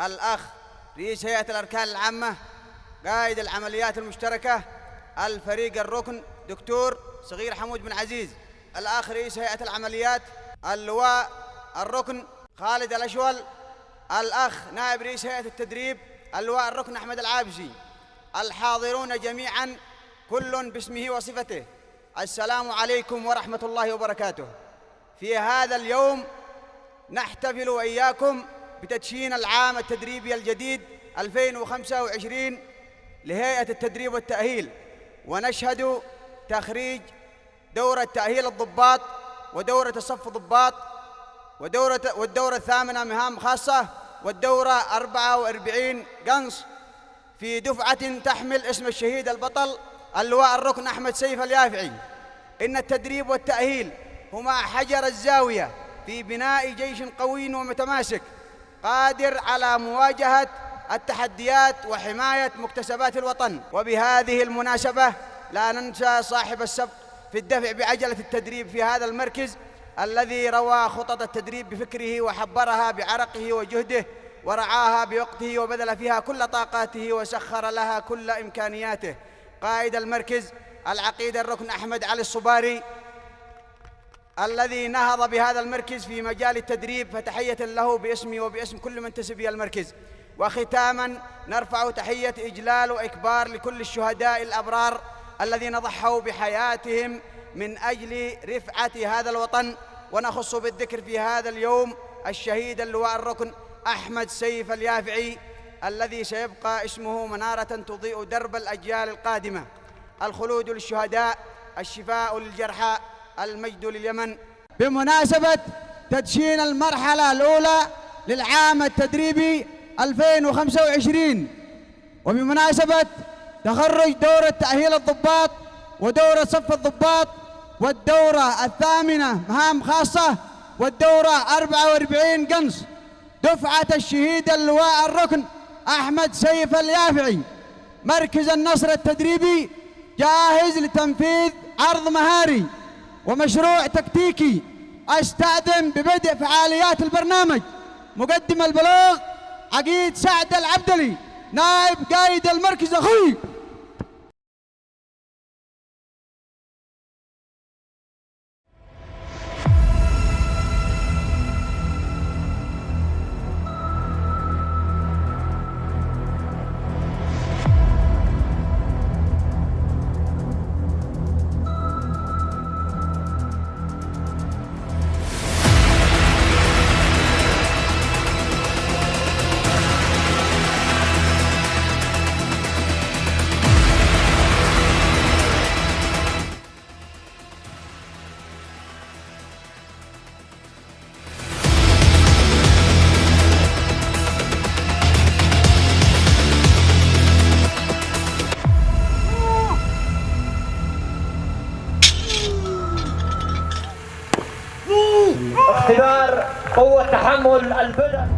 الأخ رئيس هيئة الأركان العامة قائد العمليات المشتركة الفريق الركن دكتور صغير حمود بن عزيز، الأخ رئيس هيئة العمليات اللواء الركن خالد الأشول، الأخ نائب رئيس هيئة التدريب اللواء الركن أحمد العابسي، الحاضرون جميعاً كل باسمه وصفته، السلام عليكم ورحمة الله وبركاته. في هذا اليوم نحتفل وإياكم بتدشين العام التدريبي الجديد 2025 لهيئة التدريب والتأهيل، ونشهد تخريج دورة تأهيل الضباط ودورة الصف ضباط والدورة الثامنة مهام خاصة والدورة 44 قنص في دفعة تحمل اسم الشهيد البطل اللواء الركن أحمد سيف اليافعي. إن التدريب والتأهيل هما حجر الزاوية في بناء جيش قوي ومتماسك قادر على مواجهة التحديات وحماية مكتسبات الوطن. وبهذه المناسبة لا ننسى صاحب السبق في الدفع بعجلة التدريب في هذا المركز الذي روى خطط التدريب بفكره وحبرها بعرقه وجهده ورعاها بوقته وبذل فيها كل طاقاته وسخر لها كل إمكانياته، قائد المركز العقيد الركن أحمد علي الصباري الذي نهض بهذا المركز في مجال التدريب، فتحية له باسمي وباسم كل من تسبي المركز. وختاما نرفع تحية إجلال وإكبار لكل الشهداء الأبرار الذين ضحوا بحياتهم من أجل رفعة هذا الوطن، ونخص بالذكر في هذا اليوم الشهيد اللواء الركن أحمد سيف اليافعي الذي سيبقى اسمه منارة تضيء درب الأجيال القادمة. الخلود للشهداء، الشفاء للجرحى، المجد لليمن. بمناسبة تدشين المرحلة الأولى للعام التدريبي 2025 وبمناسبة تخرج دورة تأهيل الضباط ودورة صف الضباط والدورة الثامنة مهام خاصة والدورة 44 قنص دفعة الشهيد اللواء الركن أحمد سيف اليافعي، مركز النصر التدريبي جاهز لتنفيذ عرض مهاري ومشروع تكتيكي. أستأذن ببدء فعاليات البرنامج مقدم البلاغ عقيد سعد العبدلي نائب قائد المركز أخوي. اختبار قوة تحمل البدن.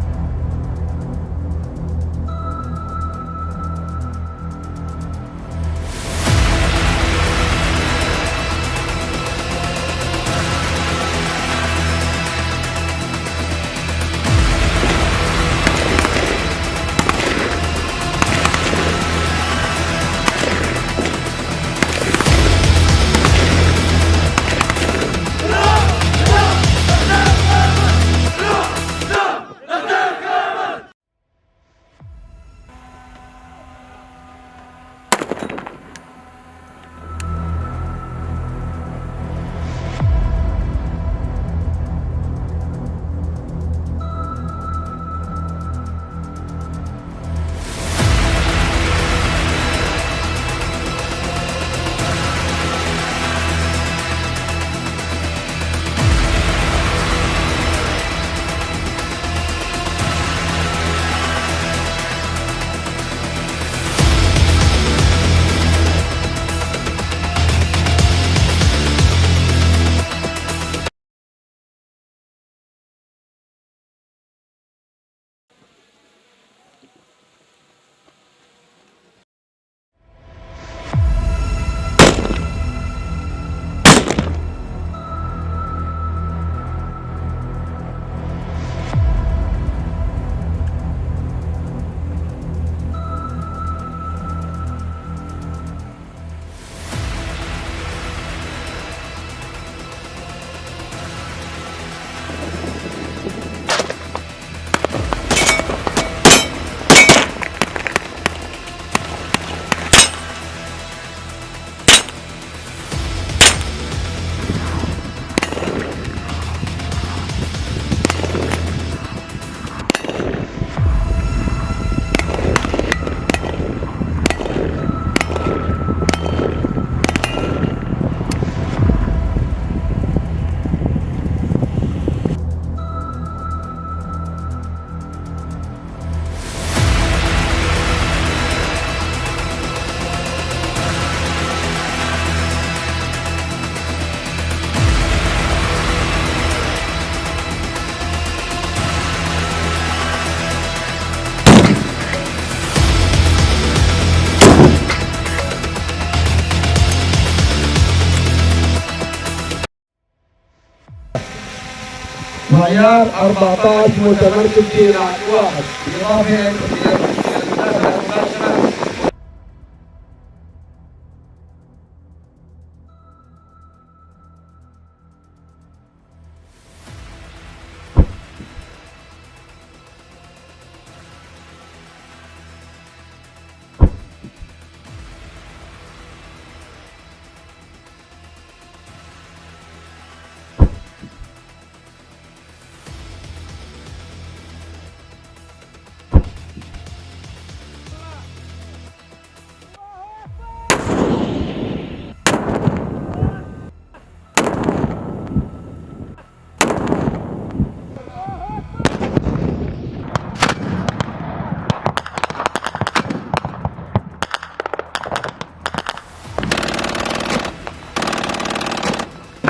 معيار 14 متمركز في رعد واحد، إضافة إلى المداخلة المباشرة.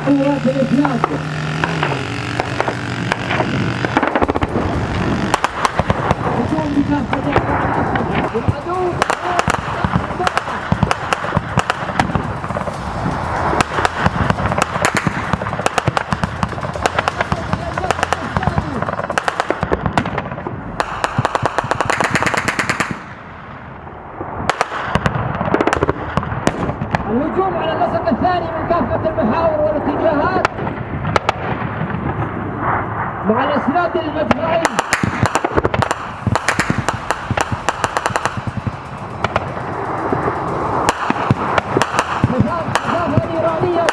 قوات الإسلام تقوم بكافة العدو. الهجوم على النسق الثاني من كافة المحاور والاتجاهات مع الإسناد المدفعي. مسافة إيرانية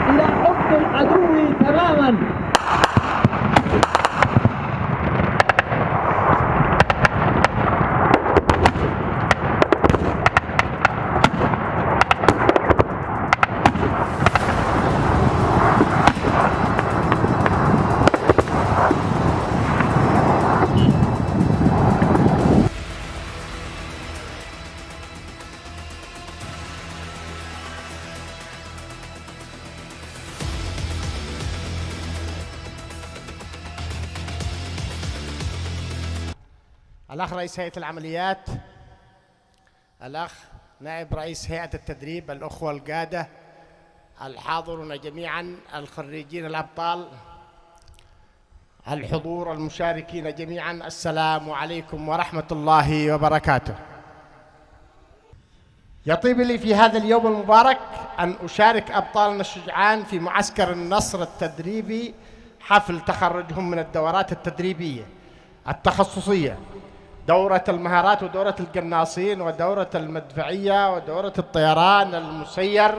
إلى حب العدو تماما. الأخ رئيس هيئة العمليات، الأخ نائب رئيس هيئة التدريب، الأخوة القادة، الحاضرون جميعا، الخريجين الأبطال، الحضور المشاركين جميعا، السلام عليكم ورحمة الله وبركاته. يطيب لي في هذا اليوم المبارك أن أشارك أبطالنا الشجعان في معسكر النصر التدريبي، حفل تخرجهم من الدورات التدريبية التخصصية، دورة المهارات ودورة القناصين ودورة المدفعية ودورة الطيران المسير،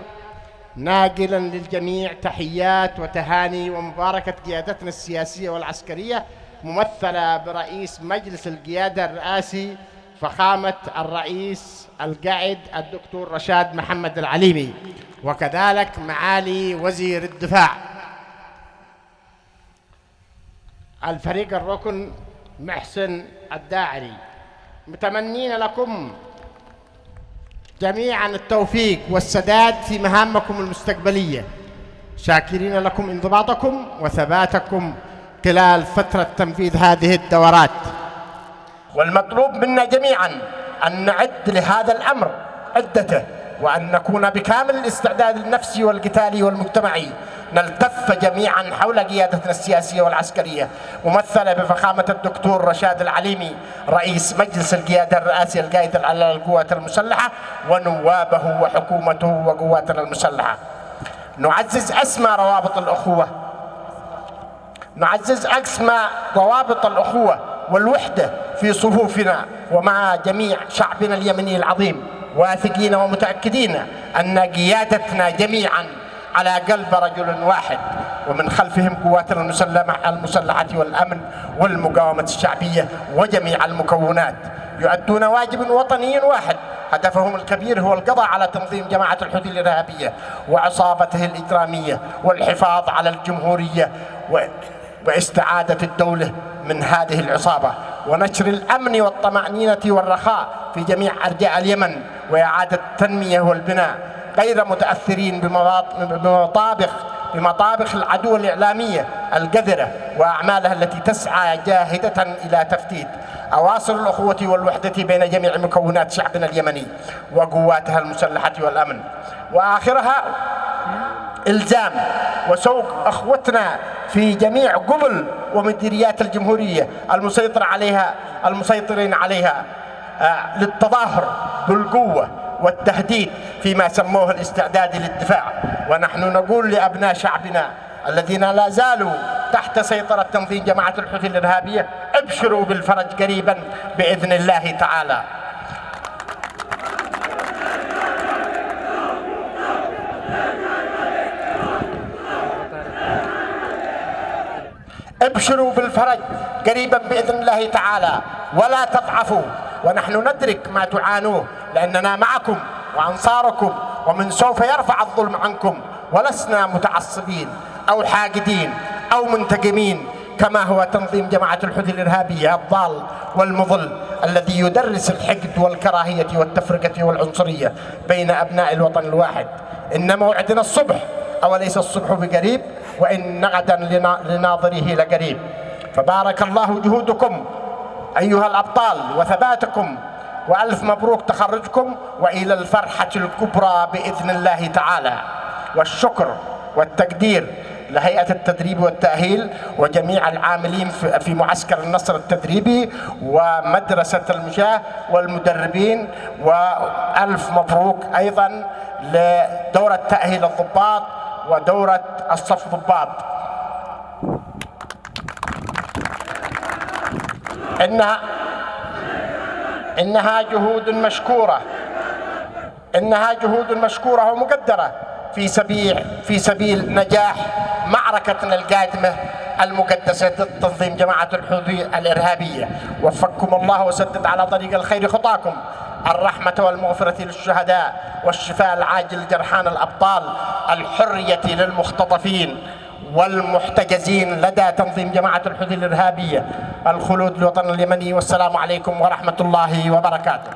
ناقلا للجميع تحيات وتهاني ومباركة قيادتنا السياسية والعسكرية، ممثلة برئيس مجلس القيادة الرئاسي فخامة الرئيس القائد الدكتور رشاد محمد العليمي، وكذلك معالي وزير الدفاع. الفريق الركن محسن الداعري، متمنين لكم جميعا التوفيق والسداد في مهامكم المستقبلية، شاكرين لكم انضباطكم وثباتكم خلال فترة تنفيذ هذه الدورات. والمطلوب منا جميعا أن نعد لهذا الأمر عدته، وأن نكون بكامل الاستعداد النفسي والقتالي والمجتمعي، نلتف جميعا حول قيادتنا السياسية والعسكرية، ممثلة بفخامة الدكتور رشاد العليمي رئيس مجلس القيادة الرئاسي القائد على القوات المسلحة ونوابه وحكومته وقواتنا المسلحة. نعزز أسمى روابط الأخوة نعزز أسمى ضوابط الأخوة والوحدة في صفوفنا ومع جميع شعبنا اليمني العظيم، واثقين ومتأكدين أن قيادتنا جميعا على قلب رجل واحد، ومن خلفهم قواتنا المسلحة والأمن والمقاومة الشعبية وجميع المكونات يؤدون واجب وطني واحد، هدفهم الكبير هو القضاء على تنظيم جماعة الحوثي الإرهابية وعصابته الإجرامية والحفاظ على الجمهورية واستعادة الدولة من هذه العصابة، ونشر الأمن والطمأنينة والرخاء في جميع أرجاء اليمن، وإعادة التنمية والبناء غير متأثرين بمطابخ العدو الإعلامية القذرة وأعمالها التي تسعى جاهدة إلى تفتيت أواصر الأخوة والوحدة بين جميع مكونات شعبنا اليمني وقواتها المسلحة والأمن. وآخرها إلزام وسوق أخوتنا في جميع قبل ومديريات الجمهورية المسيطرين عليها للتظاهر بالقوة والتهديد فيما سموه الاستعداد للدفاع. ونحن نقول لأبناء شعبنا الذين لا زالوا تحت سيطرة تنظيم جماعة الحوثي الإرهابية: ابشروا بالفرج قريبا بإذن الله تعالى. ابشروا بالفرج قريبا بإذن الله تعالى ولا تضعفوا، ونحن ندرك ما تعانوه لأننا معكم وأنصاركم، ومن سوف يرفع الظلم عنكم، ولسنا متعصبين أو حاقدين أو منتقمين كما هو تنظيم جماعة الحوثي الإرهابية الضال والمضل الذي يدرس الحقد والكراهية والتفرقة والعنصرية بين أبناء الوطن الواحد. إن موعدنا الصبح، أوليس الصبح بقريب؟ وإن غدا لناظره لقريب. فبارك الله جهودكم أيها الأبطال وثباتكم، وألف مبروك تخرجكم، وإلى الفرحة الكبرى بإذن الله تعالى. والشكر والتقدير لهيئة التدريب والتأهيل وجميع العاملين في معسكر النصر التدريبي ومدرسة المشاة والمدربين، وألف مبروك أيضا لدورة تأهيل الضباط ودورة الصف ضباط. إنها جهود مشكورة ومقدرة في سبيل نجاح معركتنا القادمة المقدسة ضد تنظيم جماعة الحوثي الإرهابية. وفقكم الله وسدد على طريق الخير خطاكم، الرحمة والمغفرة للشهداء، والشفاء العاجل لجرحان الأبطال، الحرية للمختطفين والمحتجزين لدى تنظيم جماعة الحوثي الإرهابية، الخلود للوطن اليمني. والسلام عليكم ورحمة الله وبركاته.